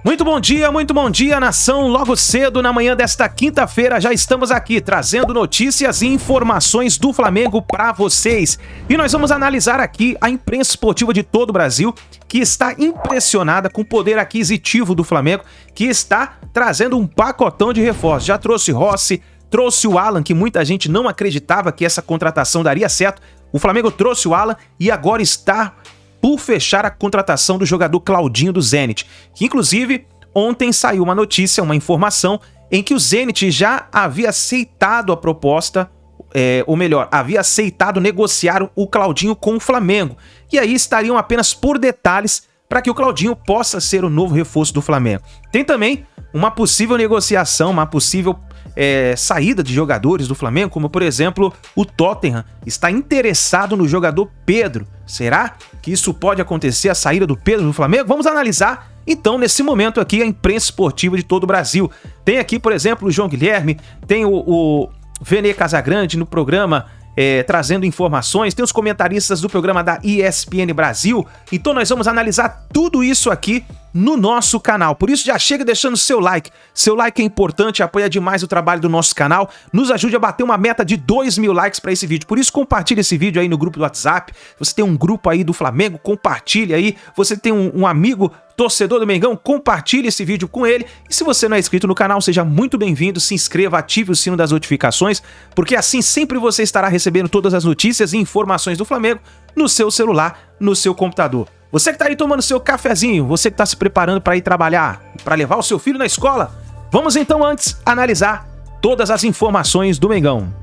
Muito bom dia, nação. Logo cedo, na manhã desta quinta-feira, já estamos aqui trazendo notícias e informações do Flamengo para vocês. E nós vamos analisar aqui a imprensa esportiva de todo o Brasil, que está impressionada com o poder aquisitivo do Flamengo, que está trazendo um pacotão de reforços. Já trouxe Rossi, trouxe o Alan, que muita gente não acreditava que essa contratação daria certo. O Flamengo trouxe o Alan e agora está por fechar a contratação do jogador Claudinho do Zenit, que inclusive ontem saiu uma notícia, uma informação, em que o Zenit já havia aceitado a proposta, ou melhor, havia aceitado negociar o Claudinho com o Flamengo, e aí estariam apenas por detalhes para que o Claudinho possa ser o novo reforço do Flamengo. Tem também uma possível negociação, uma possível saída de jogadores do Flamengo, como por exemplo o Tottenham está interessado no jogador Pedro. Será que isso pode acontecer, a saída do Pedro do Flamengo? Vamos analisar então nesse momento aqui a imprensa esportiva de todo o Brasil. Tem aqui, por exemplo, o João Guilherme, tem o Vene Casagrande no programa trazendo informações, tem os comentaristas do programa da ESPN Brasil. Então nós vamos analisar tudo isso aqui no nosso canal. Por isso já chega deixando seu like. Seu like é importante, apoia demais o trabalho do nosso canal. Nos ajude a bater uma meta de 2.000 likes para esse vídeo. Por isso compartilhe esse vídeo aí no grupo do WhatsApp. Você tem um grupo aí do Flamengo, compartilhe aí. Você tem um amigo torcedor do Mengão, compartilhe esse vídeo com ele. E se você não é inscrito no canal, seja muito bem-vindo. Se inscreva, ative o sino das notificações, porque assim sempre você estará recebendo todas as notícias e informações do Flamengo no seu celular, no seu computador. Você que está aí tomando seu cafezinho, você que está se preparando para ir trabalhar, para levar o seu filho na escola, vamos então antes analisar todas as informações do Mengão.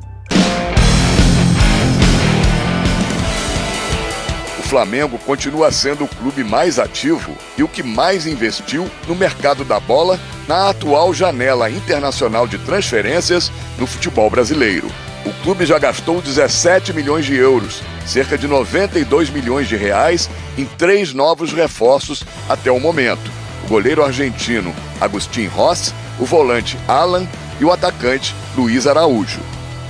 O Flamengo continua sendo o clube mais ativo e o que mais investiu no mercado da bola na atual janela internacional de transferências no futebol brasileiro. O clube já gastou 17 milhões de euros, cerca de 92 milhões de reais, em 3 novos reforços até o momento. O goleiro argentino Agustín Rossi, o volante Alan e o atacante Luiz Araújo.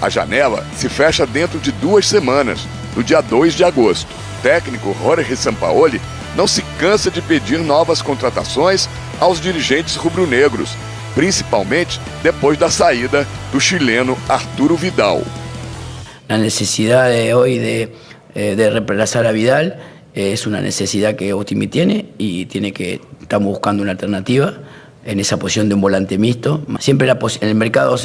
A janela se fecha dentro de 2 semanas, no dia 2 de agosto. O técnico Jorge Sampaoli não se cansa de pedir novas contratações aos dirigentes rubro-negros, principalmente depois da saída do chileno Arturo Vidal. La necesidad de hoy de reemplazar a Vidal es una necesidad que Optimi tiene y estamos buscando una alternativa en esa posición de un volante mixto. Siempre el mercado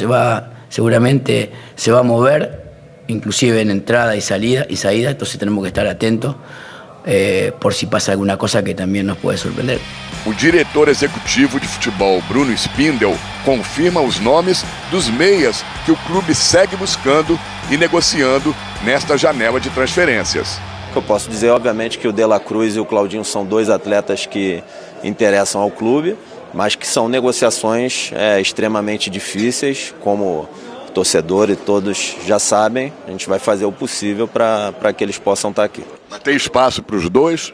seguramente se va a mover, inclusive en entrada y salida, entonces tenemos que estar atentos por si pasa alguna cosa que también nos puede sorprender. O diretor executivo de futebol, Bruno Spindel, confirma os nomes dos meias que o clube segue buscando e negociando nesta janela de transferências. Eu posso dizer, obviamente, que o De La Cruz e o Claudinho são 2 atletas que interessam ao clube, mas que são negociações extremamente difíceis, como o torcedor e todos já sabem. A gente vai fazer o possível para que eles possam estar aqui. Tem espaço para os dois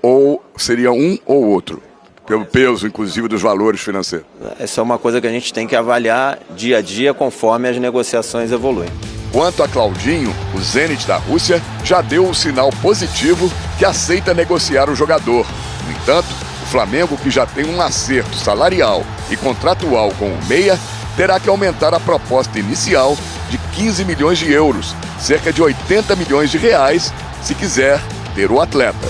ou seria um ou outro? Pelo peso, inclusive, dos valores financeiros. Essa é uma coisa que a gente tem que avaliar dia a dia conforme as negociações evoluem. Quanto a Claudinho, o Zenit da Rússia já deu um sinal positivo que aceita negociar o jogador. No entanto, o Flamengo, que já tem um acerto salarial e contratual com o meia, terá que aumentar a proposta inicial de 15 milhões de euros, cerca de 80 milhões de reais, se quiser ter o atleta.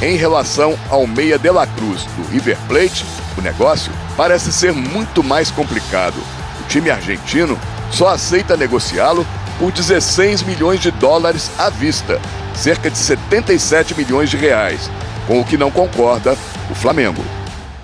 Em relação ao meia De La Cruz do River Plate, o negócio parece ser muito mais complicado. O time argentino só aceita negociá-lo por 16 milhões de dólares à vista, cerca de 77 milhões de reais, com o que não concorda o Flamengo.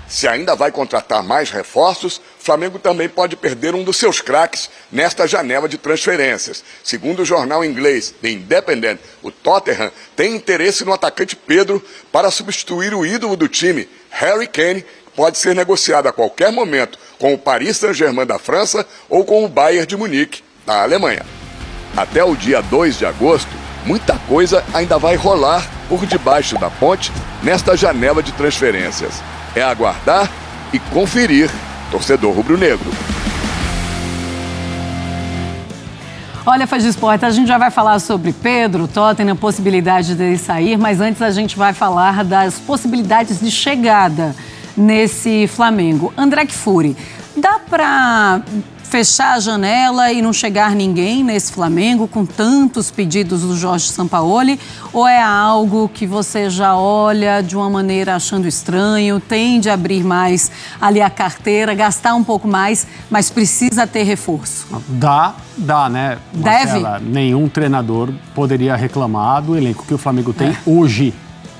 Se ainda vai contratar mais reforços, o Flamengo também pode perder um dos seus craques nesta janela de transferências. Segundo o jornal inglês The Independent, o Tottenham tem interesse no atacante Pedro para substituir o ídolo do time, Harry Kane, que pode ser negociado a qualquer momento com o Paris Saint-Germain da França ou com o Bayern de Munique, da Alemanha. Até o dia 2 de agosto, muita coisa ainda vai rolar por debaixo da ponte nesta janela de transferências. É aguardar e conferir, torcedor rubro-negro. Olha, Faz de Esporte, a gente já vai falar sobre Pedro, Tottenham, possibilidade dele sair, mas antes a gente vai falar das possibilidades de chegada nesse Flamengo. André Kfouri, dá para fechar a janela e não chegar ninguém nesse Flamengo com tantos pedidos do Jorge Sampaoli? Ou é algo que você já olha de uma maneira achando estranho, tende a abrir mais ali a carteira, gastar um pouco mais, mas precisa ter reforço? Dá, né? Deve? Marcela, nenhum treinador poderia reclamar do elenco que o Flamengo tem hoje,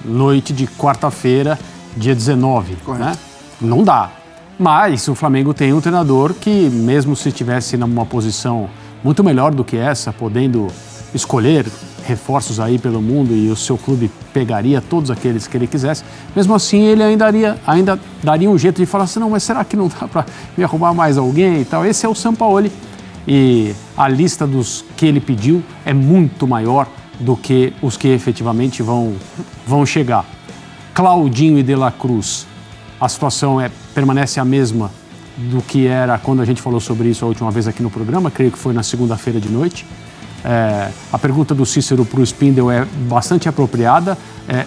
noite de quarta-feira, dia 19, né? Não dá. Mas o Flamengo tem um treinador que, mesmo se estivesse numa posição muito melhor do que essa, podendo escolher reforços aí pelo mundo e o seu clube pegaria todos aqueles que ele quisesse, mesmo assim ele ainda daria um jeito de falar assim, não, mas será que não dá para me arrumar mais alguém e tal? Esse é o Sampaoli e a lista dos que ele pediu é muito maior do que os que efetivamente vão chegar. Claudinho e De La Cruz, a situação permanece a mesma do que era quando a gente falou sobre isso a última vez aqui no programa, creio que foi na segunda-feira de noite. A pergunta do Cícero para o Spindel é bastante apropriada.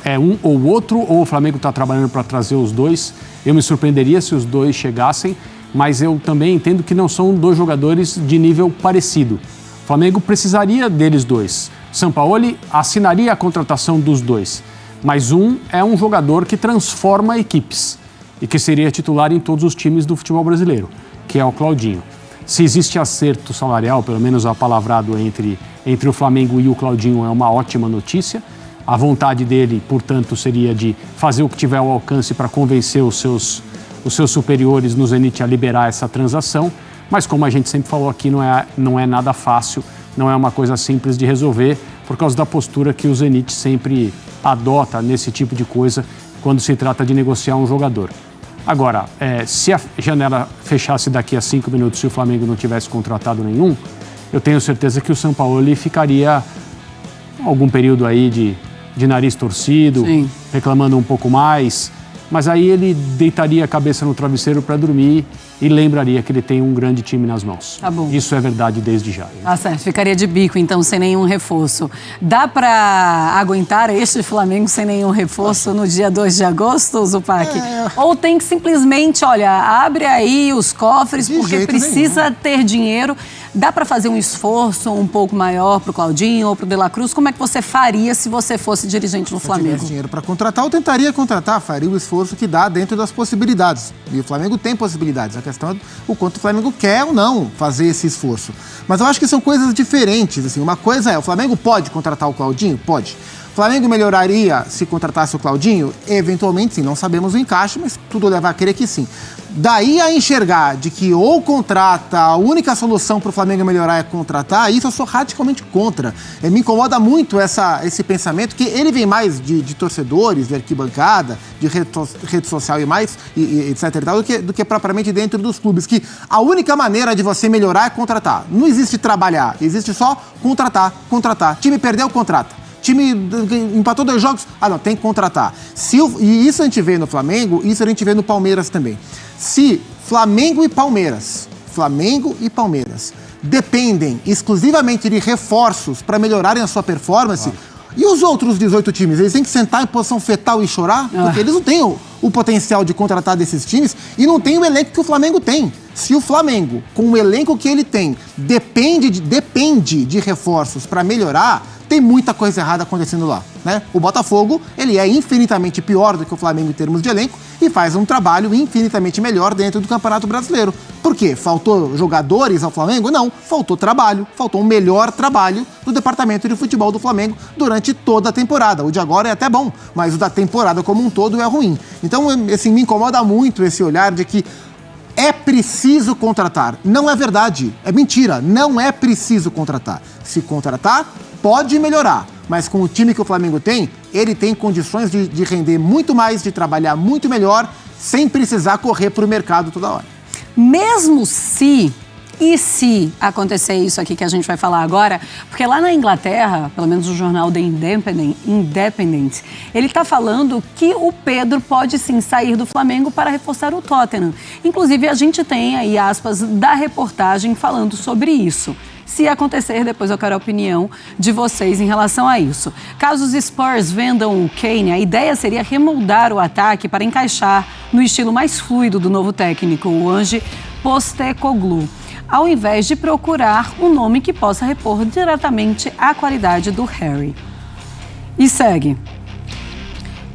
É um ou outro, ou o Flamengo está trabalhando para trazer os dois? Eu me surpreenderia se os dois chegassem, mas eu também entendo que não são dois jogadores de nível parecido. O Flamengo precisaria deles dois. Sampaoli assinaria a contratação dos dois, mas um é um jogador que transforma equipes e que seria titular em todos os times do futebol brasileiro, que é o Claudinho. Se existe acerto salarial, pelo menos apalavrado entre o Flamengo e o Claudinho, é uma ótima notícia. A vontade dele, portanto, seria de fazer o que tiver ao alcance para convencer os seus superiores no Zenit a liberar essa transação. Mas como a gente sempre falou aqui, não é nada fácil, não é uma coisa simples de resolver, por causa da postura que o Zenit sempre adota nesse tipo de coisa quando se trata de negociar um jogador. Agora, se a janela fechasse daqui a 5 minutos, se o Flamengo não tivesse contratado nenhum, eu tenho certeza que o Sampaoli ficaria algum período aí de nariz torcido, sim, reclamando um pouco mais, mas aí ele deitaria a cabeça no travesseiro para dormir e lembraria que ele tem um grande time nas mãos. Tá bom. Isso é verdade desde já. Tá certo, ficaria de bico então, sem nenhum reforço. Dá para aguentar este Flamengo sem nenhum reforço no dia 2 de agosto, Zupac? Ou tem que simplesmente, olha, abre aí os cofres, porque precisa ter dinheiro. Dá para fazer um esforço um pouco maior para o Claudinho ou para o De La Cruz? Como é que você faria se você fosse dirigente no Flamengo? Se eu tivesse dinheiro para contratar, eu tentaria contratar, faria o esforço que dá dentro das possibilidades. E o Flamengo tem possibilidades. A questão é o quanto o Flamengo quer ou não fazer esse esforço. Mas eu acho que são coisas diferentes. Assim. Uma coisa é, o Flamengo pode contratar o Claudinho? Pode. O Flamengo melhoraria se contratasse o Claudinho? Eventualmente sim, não sabemos o encaixe, mas tudo leva a crer que sim. Daí a enxergar de que ou contrata, a única solução para o Flamengo melhorar é contratar, isso eu sou radicalmente contra. Me incomoda muito esse pensamento, que ele vem mais de torcedores, de arquibancada, de rede social e mais, etc. e tal, do que propriamente dentro dos clubes, que a única maneira de você melhorar é contratar. Não existe trabalhar, existe só contratar. Time perdeu, contrata. Time empatou 2 jogos, não, tem que contratar. E isso a gente vê no Flamengo, isso a gente vê no Palmeiras também. Se Flamengo e Palmeiras dependem exclusivamente de reforços para melhorarem a sua performance, e os outros 18 times, eles têm que sentar em posição fetal e chorar? Porque eles não têm o potencial de contratar desses times e não tem o elenco que o Flamengo tem. Se o Flamengo, com o elenco que ele tem, depende de reforços para melhorar, tem muita coisa errada acontecendo lá, né? O Botafogo, ele é infinitamente pior do que o Flamengo em termos de elenco e faz um trabalho infinitamente melhor dentro do Campeonato Brasileiro. Por quê? Faltou jogadores ao Flamengo? Não, faltou trabalho, faltou um melhor trabalho do Departamento de Futebol do Flamengo durante toda a temporada. O de agora é até bom, mas o da temporada como um todo é ruim. Então, assim, me incomoda muito esse olhar de que é preciso contratar. Não é verdade, é mentira, não é preciso contratar. Se contratar, pode melhorar, mas com o time que o Flamengo tem, ele tem condições de render muito mais, de trabalhar muito melhor, sem precisar correr para o mercado toda hora. Mesmo se acontecer isso aqui que a gente vai falar agora, porque lá na Inglaterra, pelo menos o jornal The Independent, ele está falando que o Pedro pode sim sair do Flamengo para reforçar o Tottenham. Inclusive, a gente tem aí aspas da reportagem falando sobre isso. Se acontecer, depois eu quero a opinião de vocês em relação a isso. Caso os Spurs vendam o Kane, a ideia seria remoldar o ataque para encaixar no estilo mais fluido do novo técnico, o Ange Postecoglou, ao invés de procurar um nome que possa repor diretamente a qualidade do Harry. E segue.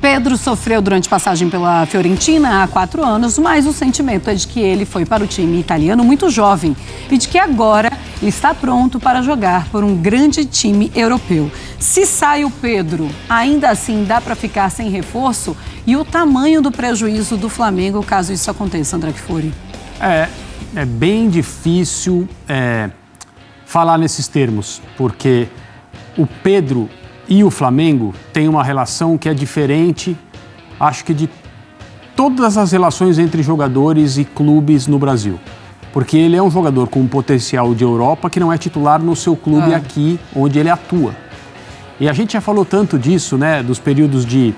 Pedro sofreu durante passagem pela Fiorentina há 4 anos, mas o sentimento é de que ele foi para o time italiano muito jovem e de que agora ele está pronto para jogar por um grande time europeu. Se sai o Pedro, ainda assim dá para ficar sem reforço? E o tamanho do prejuízo do Flamengo caso isso aconteça, André Kfouri? É bem difícil falar nesses termos, porque o Pedro e o Flamengo têm uma relação que é diferente, acho que de todas as relações entre jogadores e clubes no Brasil. Porque ele é um jogador com um potencial de Europa que não é titular no seu clube aqui, onde ele atua. E a gente já falou tanto disso, né, dos períodos de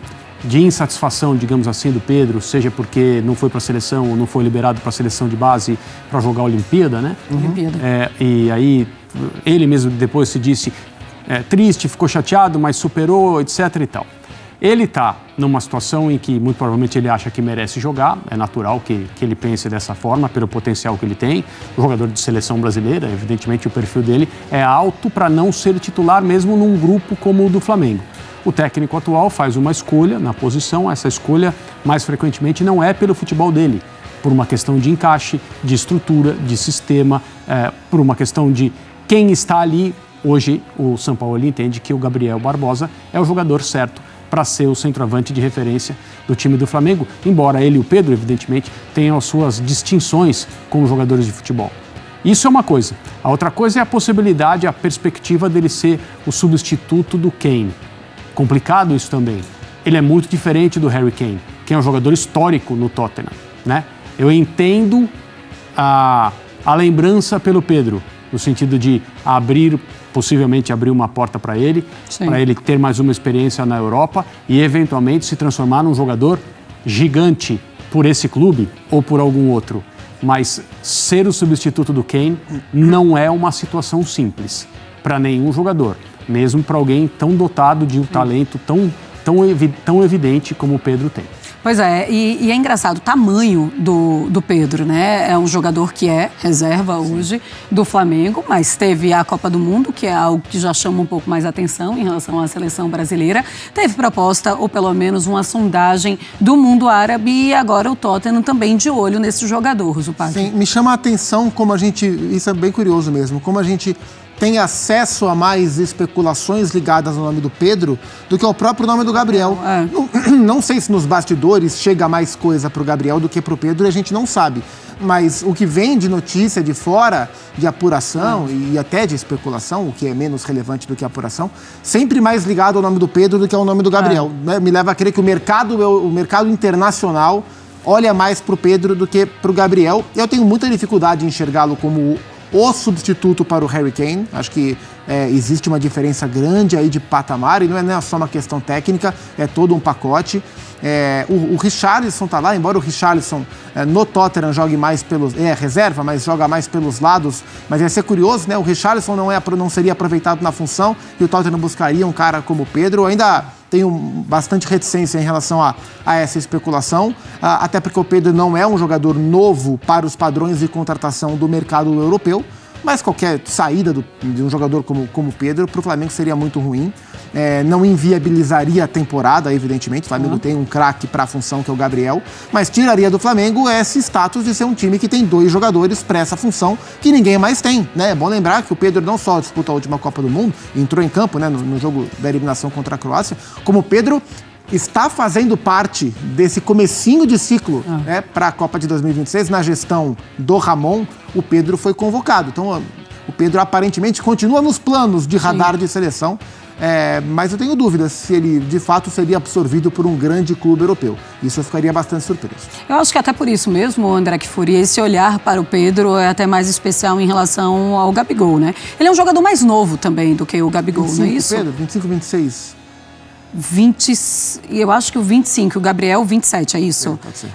insatisfação, digamos assim, do Pedro, seja porque não foi para a seleção ou não foi liberado para a seleção de base para jogar a Olimpíada, né? Olimpíada. E aí ele mesmo depois se disse triste, ficou chateado, mas superou, etc. e tal. Ele está numa situação em que muito provavelmente ele acha que merece jogar, é natural que ele pense dessa forma, pelo potencial que ele tem. O jogador de seleção brasileira, evidentemente o perfil dele é alto para não ser titular mesmo num grupo como o do Flamengo. O técnico atual faz uma escolha na posição, essa escolha mais frequentemente não é pelo futebol dele, por uma questão de encaixe, de estrutura, de sistema, por uma questão de quem está ali. Hoje o São Paulo entende que o Gabriel Barbosa é o jogador certo para ser o centroavante de referência do time do Flamengo, embora ele e o Pedro, evidentemente, tenham as suas distinções como jogadores de futebol. Isso é uma coisa. A outra coisa é a possibilidade, a perspectiva dele ser o substituto do Kane. Complicado isso também. Ele é muito diferente do Harry Kane, que é um jogador histórico no Tottenham, né? Eu entendo a lembrança pelo Pedro, no sentido de possivelmente abrir uma porta para ele ter mais uma experiência na Europa e eventualmente se transformar num jogador gigante por esse clube ou por algum outro. Mas ser o substituto do Kane não é uma situação simples para nenhum jogador, mesmo para alguém tão dotado de um talento tão evidente como o Pedro tem. Pois é, e é engraçado o tamanho do Pedro, né? É um jogador que é reserva hoje do Flamengo, mas teve a Copa do Mundo, que é algo que já chama um pouco mais atenção em relação à seleção brasileira. Teve proposta, ou pelo menos uma sondagem do mundo árabe, e agora o Tottenham também de olho nesse jogador, Zupac. Sim, me chama a atenção como isso é bem curioso mesmo, como a gente tem acesso a mais especulações ligadas ao nome do Pedro do que ao próprio nome do Gabriel. Não sei se nos bastidores chega mais coisa para o Gabriel do que para o Pedro, e a gente não sabe. Mas o que vem de notícia de fora, de apuração e até de especulação, o que é menos relevante do que a apuração, sempre mais ligado ao nome do Pedro do que ao nome do Gabriel. Me leva a crer que o mercado internacional olha mais para o Pedro do que para o Gabriel. Eu tenho muita dificuldade em enxergá-lo como o substituto para o Harry Kane. Acho que existe uma diferença grande aí de patamar, e não é só uma questão técnica, é todo um pacote. O Richarlison está lá, embora o Richarlison no Tottenham jogue mais reserva, mas joga mais pelos lados. Mas ia ser curioso, né? O Richarlison não seria aproveitado na função e o Tottenham buscaria um cara como o Pedro. Eu ainda tenho bastante reticência em relação a essa especulação, até porque o Pedro não é um jogador novo para os padrões de contratação do mercado europeu, mas qualquer saída de um jogador como o Pedro para o Flamengo seria muito ruim. Não inviabilizaria a temporada, evidentemente. O Flamengo tem um craque para a função, que é o Gabriel, mas tiraria do Flamengo esse status de ser um time que tem 2 jogadores para essa função que ninguém mais tem, né? É bom lembrar que o Pedro não só disputou a última Copa do Mundo, entrou em campo, né, no jogo da eliminação contra a Croácia, como o Pedro está fazendo parte desse comecinho de ciclo para a Copa de 2026, na gestão do Ramon. O Pedro foi convocado. Então, o Pedro aparentemente continua nos planos de radar de seleção, mas eu tenho dúvidas se ele de fato seria absorvido por um grande clube europeu. Isso eu ficaria bastante surpreso. Eu acho que até por isso mesmo, André Kfouri, esse olhar para o Pedro é até mais especial em relação ao Gabigol, né? Ele é um jogador mais novo também do que o Gabigol, 25, não é isso? Pedro, 25, 26... eu acho que o 25, o Gabriel 27, é isso? Pode ser.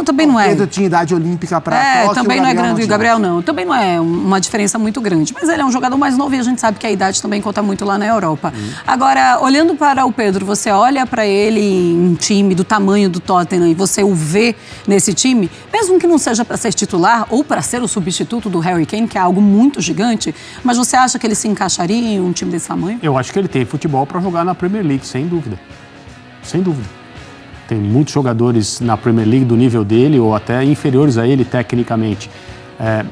Também não é. O Pedro tinha idade olímpica para Tóquio, também não é grande, não o Gabriel não. Também não é uma diferença muito grande. Mas ele é um jogador mais novo e a gente sabe que a idade também conta muito lá na Europa. Agora, olhando para o Pedro, você olha para ele em um time do tamanho do Tottenham e você o vê nesse time, mesmo que não seja para ser titular ou para ser o substituto do Harry Kane, que é algo muito gigante, mas você acha que ele se encaixaria em um time desse tamanho? Eu acho que ele tem futebol para jogar na Premier League, sem dúvida. Sem dúvida. Tem muitos jogadores na Premier League do nível dele ou até inferiores a ele tecnicamente.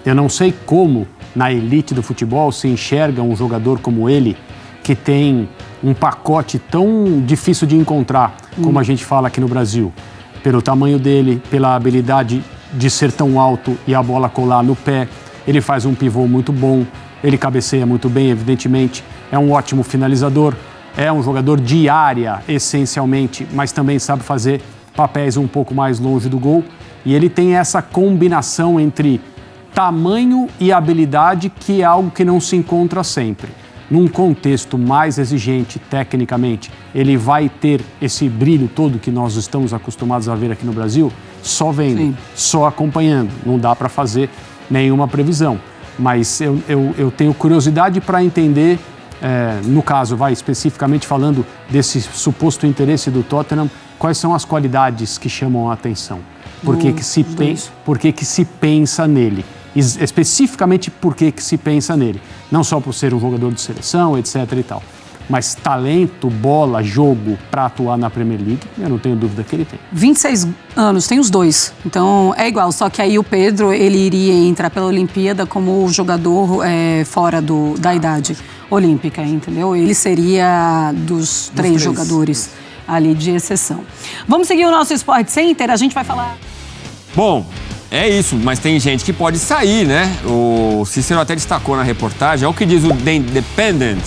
Eu não sei como na elite do futebol se enxerga um jogador como ele, que tem um pacote tão difícil de encontrar, como a gente fala aqui no Brasil. Pelo tamanho dele, pela habilidade de ser tão alto e a bola colar no pé. Ele faz um pivô muito bom, ele cabeceia muito bem, evidentemente. É um ótimo finalizador. É um jogador de área, essencialmente, mas também sabe fazer papéis um pouco mais longe do gol. E ele tem essa combinação entre tamanho e habilidade, que é algo que não se encontra sempre. Num contexto mais exigente, tecnicamente, ele vai ter esse brilho todo que nós estamos acostumados a ver aqui no Brasil, só vendo, Sim. só acompanhando. Não dá para fazer nenhuma previsão. Mas eu tenho curiosidade para entender... no caso, especificamente falando desse suposto interesse do Tottenham, quais são as qualidades que chamam a atenção? Por que se pensa nele? Especificamente por que se pensa nele? Não só por ser um jogador de seleção, etc. e tal, mas talento, bola, jogo para atuar na Premier League, eu não tenho dúvida que ele tem. 26 anos, tem os dois. Então é igual, só que aí o Pedro, ele iria entrar pela Olimpíada como jogador fora da idade olímpica, entendeu? Ele seria dos três jogadores ali de exceção. Vamos seguir o nosso Sport Center, a gente vai falar... Bom, é isso, mas tem gente que pode sair, né? O Cícero até destacou na reportagem, é o que diz o The Independent.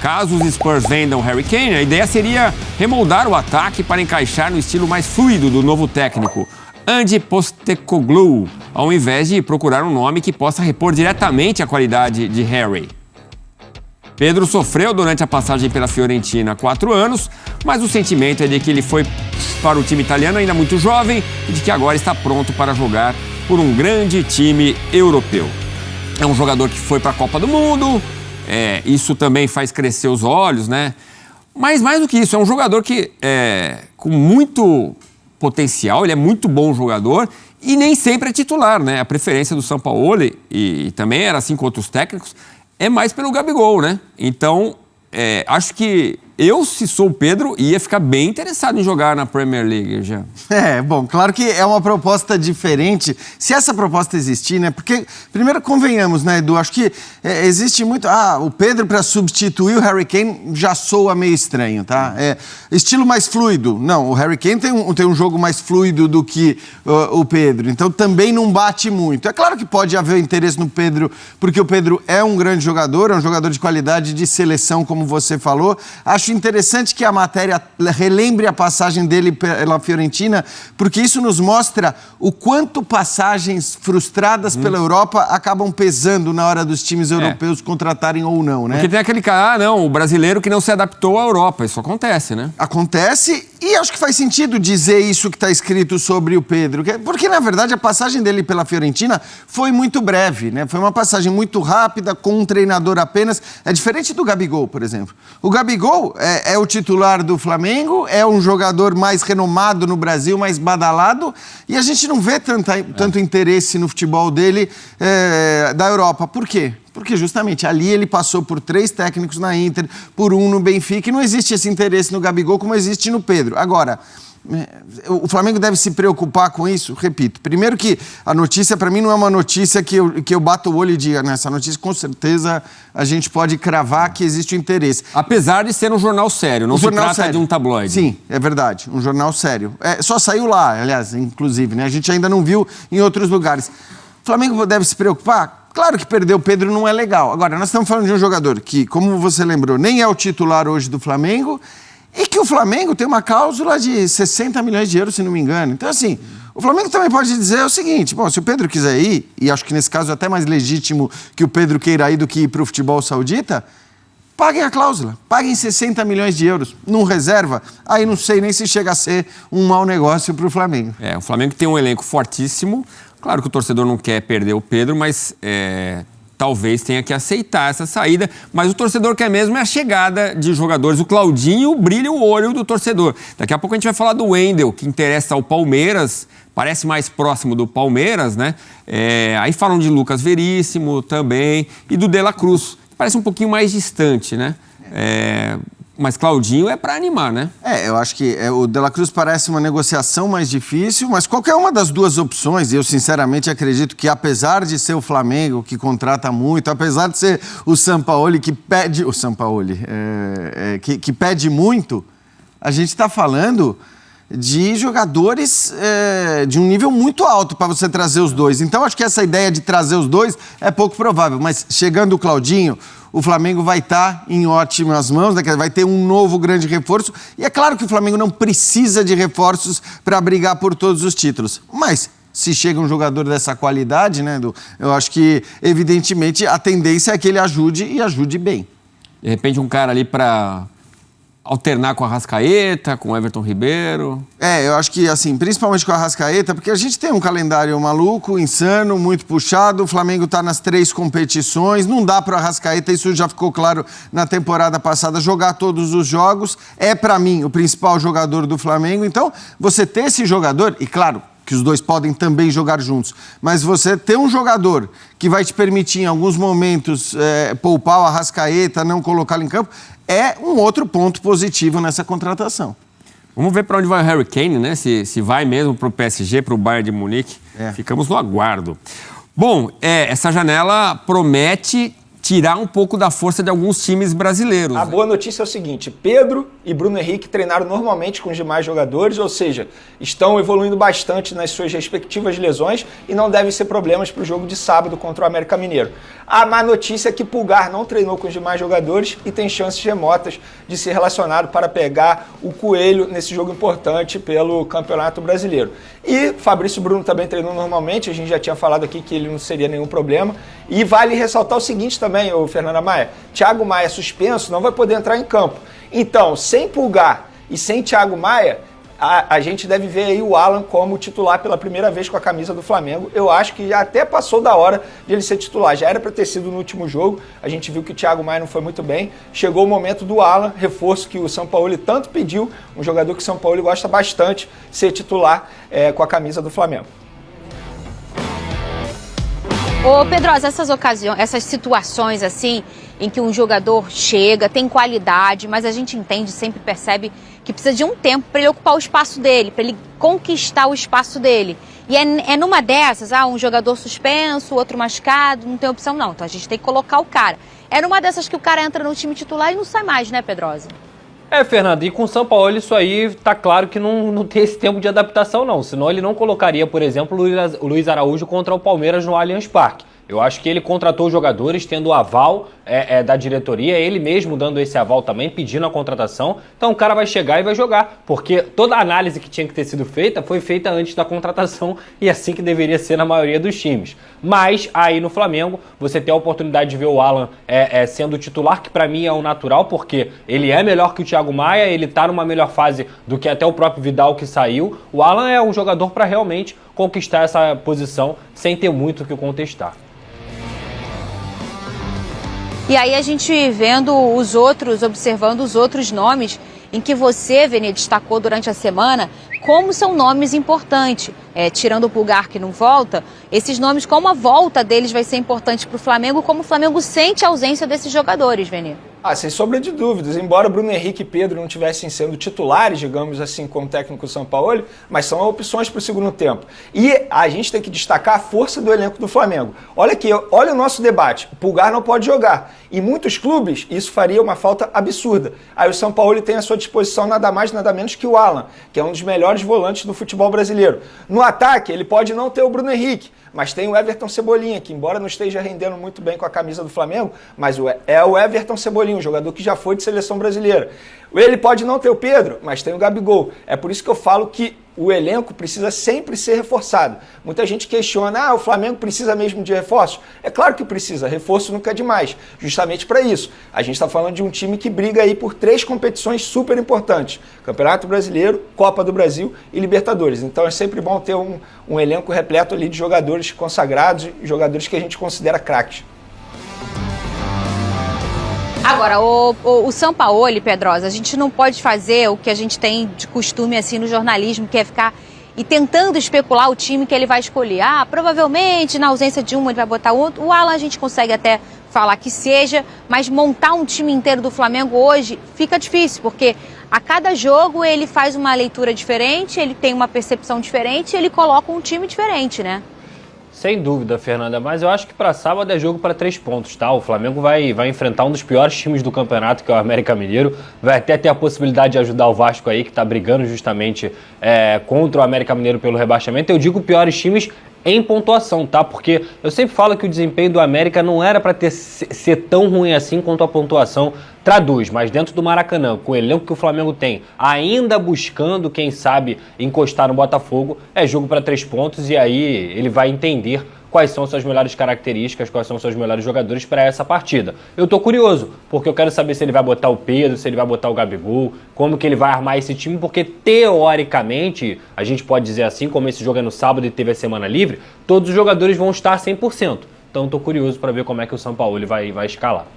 Caso os Spurs vendam Harry Kane, a ideia seria remoldar o ataque para encaixar no estilo mais fluido do novo técnico, Ange Postecoglou, ao invés de procurar um nome que possa repor diretamente a qualidade de Harry. Pedro sofreu durante a passagem pela Fiorentina há 4 anos, mas o sentimento é de que ele foi para o time italiano ainda muito jovem e de que agora está pronto para jogar por um grande time europeu. É um jogador que foi para a Copa do Mundo, isso também faz crescer os olhos, né? Mas mais do que isso, é um jogador que com muito potencial, ele é muito bom jogador e nem sempre é titular, né? A preferência do Sampaoli, e também era assim com outros técnicos, é mais pelo Gabigol, né? Então, acho que se sou o Pedro, ia ficar bem interessado em jogar na Premier League já. Bom, claro que é uma proposta diferente. Se essa proposta existir, né? Porque, primeiro, convenhamos, né, Edu? Acho que existe muito... o Pedro para substituir o Harry Kane já soa meio estranho, tá? Estilo mais fluido. Não, o Harry Kane tem um jogo mais fluido do que o Pedro. Então, também não bate muito. É claro que pode haver interesse no Pedro, porque o Pedro é um grande jogador, é um jogador de qualidade de seleção, como você falou. Acho interessante que a matéria relembre a passagem dele pela Fiorentina, porque isso nos mostra o quanto passagens frustradas pela Europa acabam pesando na hora dos times europeus contratarem ou não, né? Porque tem aquele cara, o brasileiro que não se adaptou à Europa. Isso acontece, né? Acontece, e acho que faz sentido dizer isso que está escrito sobre o Pedro, porque, na verdade, a passagem dele pela Fiorentina foi muito breve, né? Foi uma passagem muito rápida, com um treinador apenas. É diferente do Gabigol, por exemplo. O Gabigol é o titular do Flamengo, é um jogador mais renomado no Brasil, mais badalado, e a gente não vê tanto interesse no futebol dele da Europa. Por quê? Porque justamente ali ele passou por 3 técnicos na Inter, por 1 no Benfica, e não existe esse interesse no Gabigol como existe no Pedro. Agora, o Flamengo deve se preocupar com isso? Repito, primeiro que a notícia, para mim, não é uma notícia que eu bato o olho e diga, nessa notícia, com certeza, a gente pode cravar que existe o interesse. Apesar de ser um jornal sério, não se trata de um tabloide. Sim, é verdade, um jornal sério. Só saiu lá, aliás, inclusive, né? A gente ainda não viu em outros lugares. O Flamengo deve se preocupar? Claro que perder o Pedro não é legal. Agora, nós estamos falando de um jogador que, como você lembrou, nem é o titular hoje do Flamengo, e que o Flamengo tem uma cláusula de 60 milhões de euros, se não me engano. Então, assim, o Flamengo também pode dizer o seguinte, se o Pedro quiser ir, e acho que nesse caso é até mais legítimo que o Pedro queira ir do que ir para o futebol saudita, paguem a cláusula, paguem 60 milhões de euros num reserva, aí não sei nem se chega a ser um mau negócio para o Flamengo. O Flamengo tem um elenco fortíssimo, claro que o torcedor não quer perder o Pedro, mas talvez tenha que aceitar essa saída, mas o torcedor quer mesmo é a chegada de jogadores. O Claudinho brilha o olho do torcedor. Daqui a pouco a gente vai falar do Wendel, que interessa ao Palmeiras, parece mais próximo do Palmeiras, né? Aí falam de Lucas Veríssimo também e do De La Cruz, que parece um pouquinho mais distante, né? Mas Claudinho é para animar, né? Eu acho que o De La Cruz parece uma negociação mais difícil, mas qualquer uma das duas opções, eu sinceramente acredito que apesar de ser o Flamengo que contrata muito, apesar de ser o Sampaoli que pede... O Sampaoli, que pede muito, a gente está falando de jogadores de um nível muito alto para você trazer os dois. Então, acho que essa ideia de trazer os dois é pouco provável, mas chegando o Claudinho, o Flamengo vai estar em ótimas mãos, vai ter um novo grande reforço. E é claro que o Flamengo não precisa de reforços para brigar por todos os títulos. Mas, se chega um jogador dessa qualidade, né, eu acho que, evidentemente, a tendência é que ele ajude e ajude bem. De repente, um cara ali para alternar com a Arrascaeta, com o Everton Ribeiro? Eu acho que, assim, principalmente com a Arrascaeta, porque a gente tem um calendário maluco, insano, muito puxado, o Flamengo está nas 3 competições, não dá para o Arrascaeta, isso já ficou claro na temporada passada, jogar todos os jogos, para mim, o principal jogador do Flamengo, então, você ter esse jogador, e claro, que os dois podem também jogar juntos, mas você ter um jogador que vai te permitir, em alguns momentos, poupar o Arrascaeta, não colocá-lo em campo, é um outro ponto positivo nessa contratação. Vamos ver para onde vai o Harry Kane, né? Se vai mesmo para o PSG, para o Bayern de Munique. Ficamos no aguardo. Bom, essa janela promete tirar um pouco da força de alguns times brasileiros. A boa notícia é o seguinte, Pedro e Bruno Henrique treinaram normalmente com os demais jogadores, ou seja, estão evoluindo bastante nas suas respectivas lesões e não devem ser problemas para o jogo de sábado contra o América Mineiro. A má notícia é que Pulgar não treinou com os demais jogadores e tem chances remotas de ser relacionado para pegar o Coelho nesse jogo importante pelo Campeonato Brasileiro. E Fabrício Bruno também treinou normalmente, a gente já tinha falado aqui que ele não seria nenhum problema. E vale ressaltar o seguinte também, ô Fernanda Maia, Thiago Maia suspenso não vai poder entrar em campo. Então, sem Pulgar e sem Thiago Maia, a gente deve ver aí o Alan como titular pela primeira vez com a camisa do Flamengo. Eu acho que já até passou da hora de ele ser titular. Já era para ter sido no último jogo. A gente viu que o Thiago Maia não foi muito bem. Chegou o momento do Alan, reforço que o Sampaoli tanto pediu. Um jogador que o Sampaoli gosta bastante ser titular com a camisa do Flamengo. Ô Pedrosa, essas situações assim, em que um jogador chega, tem qualidade, mas a gente entende, sempre percebe que precisa de um tempo para ele ocupar o espaço dele, para ele conquistar o espaço dele. E é numa dessas, um jogador suspenso, outro machucado, não tem opção não, então a gente tem que colocar o cara. É numa dessas que o cara entra no time titular e não sai mais, né, Pedrosa? Fernando, e com o Sampaoli isso aí tá claro que não tem esse tempo de adaptação não, senão ele não colocaria, por exemplo, o Luiz Araújo contra o Palmeiras no Allianz Parque. Eu acho que ele contratou jogadores tendo o aval da diretoria, ele mesmo dando esse aval também, pedindo a contratação. Então o cara vai chegar e vai jogar, porque toda a análise que tinha que ter sido feita foi feita antes da contratação e assim que deveria ser na maioria dos times. Mas aí no Flamengo você tem a oportunidade de ver o Alan sendo titular, que pra mim é o natural, porque ele é melhor que o Thiago Maia, ele tá numa melhor fase do que até o próprio Vidal que saiu. O Alan é um jogador para realmente conquistar essa posição sem ter muito o que contestar. E aí a gente observando os outros nomes em que você, Vene, destacou durante a semana, como são nomes importantes. Tirando o Pulgar que não volta, esses nomes, como a volta deles vai ser importante para o Flamengo, como o Flamengo sente a ausência desses jogadores, Vene? Sem sombra de dúvidas, embora Bruno Henrique e Pedro não tivessem sendo titulares, digamos assim, como técnico do Sampaoli, mas são opções para o segundo tempo. E a gente tem que destacar a força do elenco do Flamengo. Olha aqui, olha o nosso debate, o Pulgar não pode jogar. Em muitos clubes, isso faria uma falta absurda. Aí o Sampaoli tem à sua disposição nada mais, nada menos que o Alan, que é um dos melhores volantes do futebol brasileiro. No ataque, ele pode não ter o Bruno Henrique, mas tem o Everton Cebolinha, que embora não esteja rendendo muito bem com a camisa do Flamengo, mas é o Everton Cebolinha um jogador que já foi de seleção brasileira. Ele pode não ter o Pedro, mas tem o Gabigol. É por isso que eu falo que o elenco precisa sempre ser reforçado. Muita gente questiona, o Flamengo precisa mesmo de reforço? É claro que precisa, reforço nunca é demais, justamente para isso. A gente está falando de um time que briga aí por 3 competições super importantes: Campeonato Brasileiro, Copa do Brasil e Libertadores. Então é sempre bom ter um elenco repleto ali de jogadores consagrados e jogadores que a gente considera craques. Agora, o Sampaoli, Pedrosa, a gente não pode fazer o que a gente tem de costume assim no jornalismo, que é ficar e tentando especular o time que ele vai escolher. Provavelmente, na ausência de um, ele vai botar outro. O Alan a gente consegue até falar que seja, mas montar um time inteiro do Flamengo hoje fica difícil, porque a cada jogo ele faz uma leitura diferente, ele tem uma percepção diferente, ele coloca um time diferente, né? Sem dúvida, Fernanda, mas eu acho que para sábado é jogo para 3 pontos, tá? O Flamengo vai enfrentar um dos piores times do campeonato, que é o América Mineiro. Vai até ter a possibilidade de ajudar o Vasco aí, que tá brigando justamente contra o América Mineiro pelo rebaixamento. Eu digo piores times em pontuação, tá? Porque eu sempre falo que o desempenho do América não era para ser tão ruim assim quanto a pontuação traduz, mas dentro do Maracanã, com o elenco que o Flamengo tem, ainda buscando, quem sabe, encostar no Botafogo, é jogo para 3 pontos e aí ele vai entender quais são suas melhores características, quais são seus melhores jogadores para essa partida. Eu tô curioso, porque eu quero saber se ele vai botar o Pedro, se ele vai botar o Gabigol, como que ele vai armar esse time, porque teoricamente, a gente pode dizer assim, como esse jogo é no sábado e teve a semana livre, todos os jogadores vão estar 100%. Então tô curioso para ver como é que o Sampaoli vai escalar.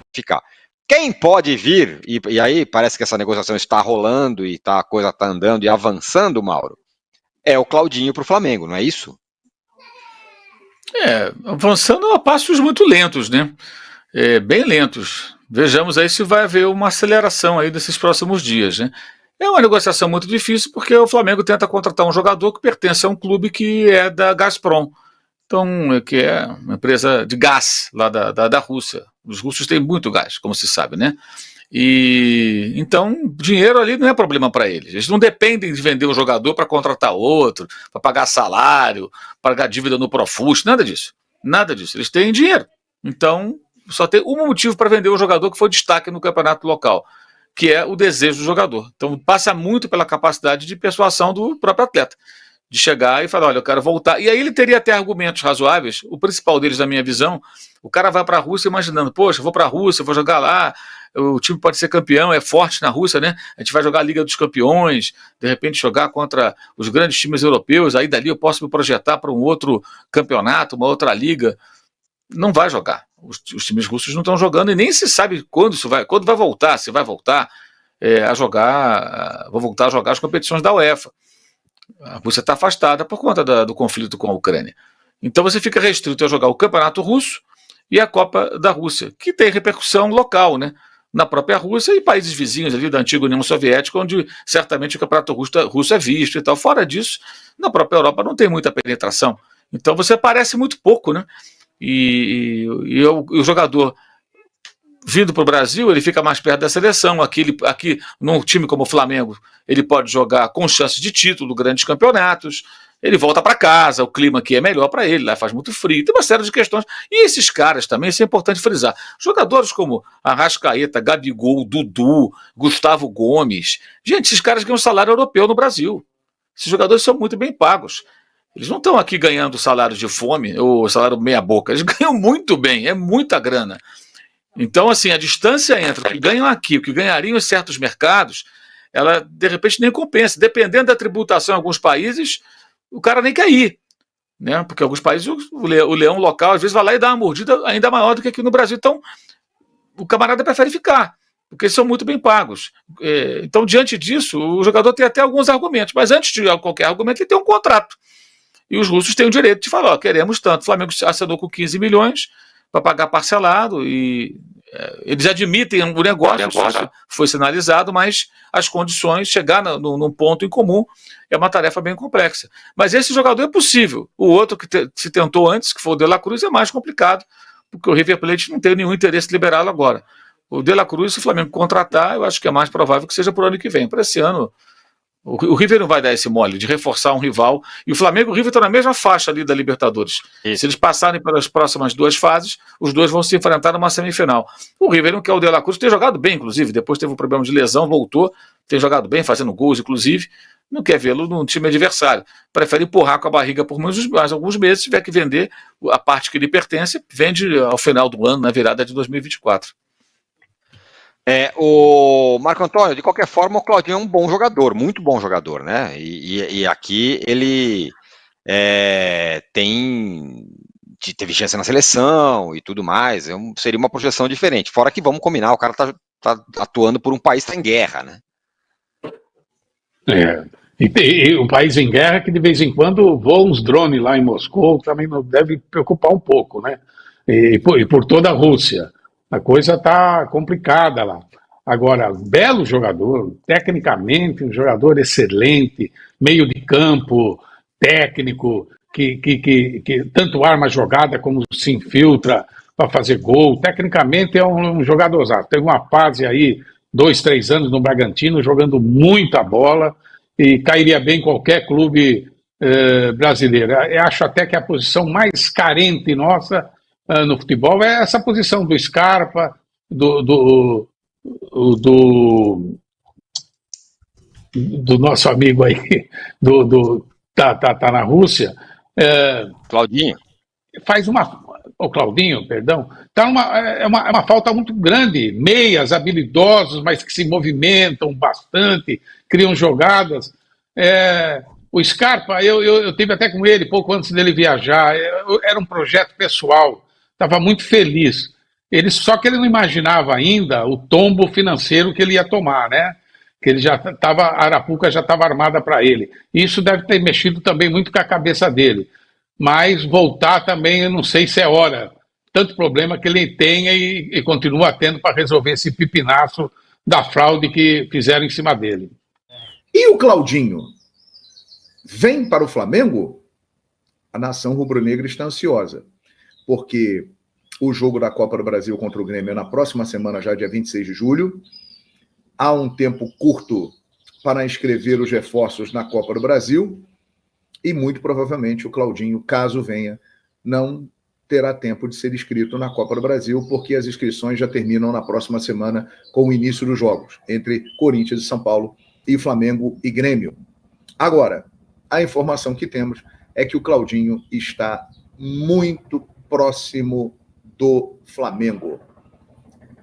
Quem pode vir, e aí parece que essa negociação está rolando e a coisa está andando e avançando, Mauro, é o Claudinho para o Flamengo, não é isso? Avançando a passos muito lentos, né? Bem lentos. Vejamos aí se vai haver uma aceleração aí nesses próximos dias, né? É uma negociação muito difícil porque o Flamengo tenta contratar um jogador que pertence a um clube que é da Gazprom. Então, que é uma empresa de gás lá da Rússia. Os russos têm muito gás, como se sabe, né? E então, dinheiro ali não é problema para eles. Eles não dependem de vender um jogador para contratar outro, para pagar salário, pagar dívida no Profut, nada disso. Nada disso. Eles têm dinheiro. Então, só tem um motivo para vender o jogador que foi destaque no campeonato local, que é o desejo do jogador. Então, passa muito pela capacidade de persuasão do próprio atleta, de chegar e falar, olha, eu quero voltar. E aí ele teria até argumentos razoáveis. O principal deles, na minha visão, o cara vai para a Rússia imaginando, poxa, eu vou para a Rússia, vou jogar lá, o time pode ser campeão, é forte na Rússia, né? A gente vai jogar a Liga dos Campeões, de repente jogar contra os grandes times europeus, aí dali eu posso me projetar para um outro campeonato, uma outra liga. Não vai jogar. Os times russos não estão jogando e nem se sabe quando vai voltar, se vai voltar a jogar, vou voltar a jogar as competições da UEFA. A Rússia está afastada por conta do conflito com a Ucrânia. Então você fica restrito a jogar o Campeonato Russo e a Copa da Rússia, que tem repercussão local, né? Na própria Rússia e países vizinhos ali da antiga União Soviética, onde certamente o Campeonato Russo é visto e tal. Fora disso, na própria Europa não tem muita penetração. Então você aparece muito pouco, né? E o jogador vindo para o Brasil, ele fica mais perto da seleção. Aqui, num time como o Flamengo, ele pode jogar com chance de título, grandes campeonatos. Ele volta para casa, o clima aqui é melhor para ele, lá faz muito frio. Tem uma série de questões. E esses caras também, isso é importante frisar. Jogadores como Arrascaeta, Gabigol, Dudu, Gustavo Gomes. Gente, esses caras ganham salário europeu no Brasil. Esses jogadores são muito bem pagos. Eles não estão aqui ganhando salário de fome ou salário meia boca. Eles ganham muito bem, é muita grana. Então, assim, a distância entre o que ganham aqui e o que ganhariam em certos mercados, ela, de repente, nem compensa. Dependendo da tributação em alguns países, o cara nem quer ir, né? Porque em alguns países o leão local, às vezes, vai lá e dá uma mordida ainda maior do que aqui no Brasil. Então, o camarada prefere ficar, porque eles são muito bem pagos. Então, diante disso, o jogador tem até alguns argumentos, mas antes de qualquer argumento, ele tem um contrato. E os russos têm o direito de falar, queremos tanto. O Flamengo assinou com 15 milhões para pagar parcelado e eles admitem o negócio foi sinalizado, mas as condições, chegar num ponto em comum, é uma tarefa bem complexa. Mas esse jogador é possível. O outro que se tentou antes, que foi o De La Cruz, é mais complicado, porque o River Plate não tem nenhum interesse de liberá-lo agora. O De La Cruz, se o Flamengo contratar, eu acho que é mais provável que seja para o ano que vem. Para esse ano, O River não vai dar esse mole de reforçar um rival. E o Flamengo e o River estão na mesma faixa ali da Libertadores. Se eles passarem pelas próximas 2 fases, os dois vão se enfrentar numa semifinal. O River não quer o De La Cruz, tem jogado bem, inclusive. Depois teve um problema de lesão, voltou. Tem jogado bem, fazendo gols, inclusive. Não quer vê-lo num time adversário. Prefere empurrar com a barriga por mais alguns meses. Se tiver que vender a parte que lhe pertence, vende ao final do ano, na virada de 2024. O Marco Antônio, de qualquer forma, o Claudinho é um bom jogador, muito bom jogador, né? E aqui ele teve chance na seleção e tudo mais, seria uma projeção diferente. Fora que, vamos combinar, o cara tá atuando por um país que está em guerra, né? E o país em guerra que de vez em quando voam uns drones lá em Moscou, também não deve preocupar um pouco, né? E por toda a Rússia. A coisa está complicada lá. Agora, belo jogador, tecnicamente, um jogador excelente, meio de campo, técnico, que tanto arma a jogada como se infiltra para fazer gol. Tecnicamente é um jogador ousado. Teve uma fase aí, 2, 3 anos no Bragantino, jogando muita bola e cairia bem em qualquer clube brasileiro. Eu acho até que a posição mais carente nossa no futebol é essa posição do Scarpa, do nosso amigo aí, tá na Rússia. Claudinho. O Claudinho, perdão. É uma falta muito grande. Meias, habilidosos, mas que se movimentam bastante, criam jogadas. O Scarpa, eu tive até com ele pouco antes dele viajar. Era um projeto pessoal. Estava muito feliz. Só que ele não imaginava ainda o tombo financeiro que ele ia tomar, né? Que ele já estava, a Arapuca já estava armada para ele. Isso deve ter mexido também muito com a cabeça dele. Mas voltar também, eu não sei se é hora. Tanto problema que ele tem e continua tendo para resolver esse pipinaço da fraude que fizeram em cima dele. E o Claudinho vem para o Flamengo? A nação rubro-negra está ansiosa, porque o jogo da Copa do Brasil contra o Grêmio é na próxima semana, já dia 26 de julho. Há um tempo curto para inscrever os reforços na Copa do Brasil e muito provavelmente o Claudinho, caso venha, não terá tempo de ser inscrito na Copa do Brasil, porque as inscrições já terminam na próxima semana com o início dos jogos entre Corinthians e São Paulo e Flamengo e Grêmio. Agora, a informação que temos é que o Claudinho está muito próximo do Flamengo.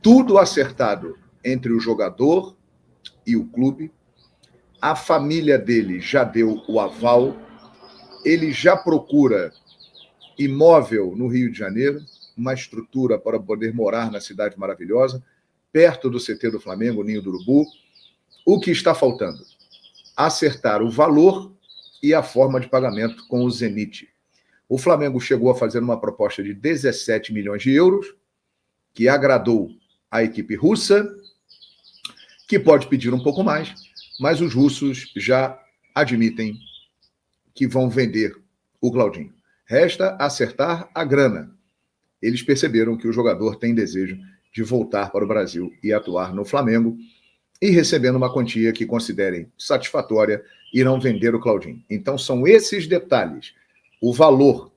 Tudo acertado entre o jogador e o clube. A família dele já deu o aval. Ele já procura imóvel no Rio de Janeiro, uma estrutura para poder morar na cidade maravilhosa, perto do CT do Flamengo, Ninho do Urubu. O que está faltando? Acertar o valor e a forma de pagamento com o Zenit. O Flamengo chegou a fazer uma proposta de 17 milhões de euros, que agradou a equipe russa, que pode pedir um pouco mais, mas os russos já admitem que vão vender o Claudinho. Resta acertar a grana. Eles perceberam que o jogador tem desejo de voltar para o Brasil e atuar no Flamengo, e recebendo uma quantia que considerem satisfatória, irão vender o Claudinho. Então são esses detalhes. O valor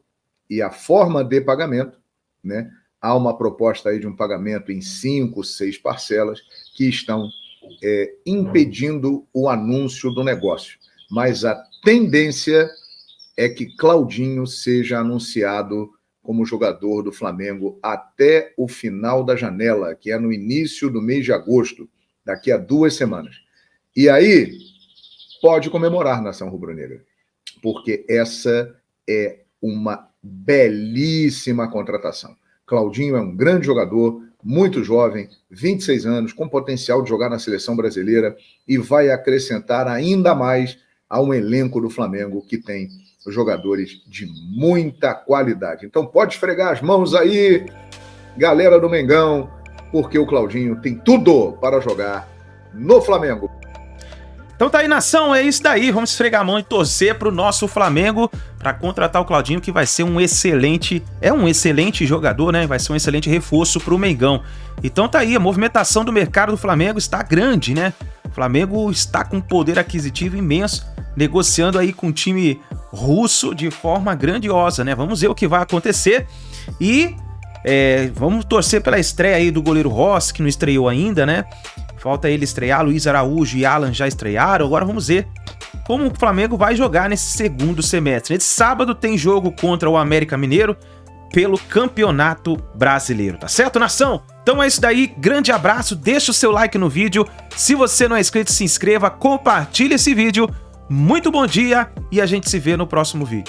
e a forma de pagamento, né? Há uma proposta aí de um pagamento em 5, 6 parcelas que estão impedindo o anúncio do negócio. Mas a tendência é que Claudinho seja anunciado como jogador do Flamengo até o final da janela, que é no início do mês de agosto, daqui a 2 semanas. E aí pode comemorar, nação rubro-negra, porque essa é uma belíssima contratação. Claudinho é um grande jogador, muito jovem, 26 anos, com potencial de jogar na seleção brasileira e vai acrescentar ainda mais a um elenco do Flamengo que tem jogadores de muita qualidade. Então pode esfregar as mãos aí, galera do Mengão, porque o Claudinho tem tudo para jogar no Flamengo. Então tá aí, nação, é isso daí. Vamos esfregar a mão e torcer pro nosso Flamengo para contratar o Claudinho, que vai ser um excelente jogador, né? Vai ser um excelente reforço pro Mengão. Então tá aí, a movimentação do mercado do Flamengo está grande, né? O Flamengo está com poder aquisitivo imenso, negociando aí com o time russo de forma grandiosa, né? Vamos ver o que vai acontecer e vamos torcer pela estreia aí do goleiro Rossi, que não estreou ainda, né? Falta ele estrear, Luiz Araújo e Alan já estrearam, agora vamos ver como o Flamengo vai jogar nesse segundo semestre. Nesse sábado tem jogo contra o América Mineiro pelo Campeonato Brasileiro, tá certo, nação? Então é isso daí, grande abraço, deixa o seu like no vídeo, se você não é inscrito, se inscreva, compartilhe esse vídeo, muito bom dia e a gente se vê no próximo vídeo.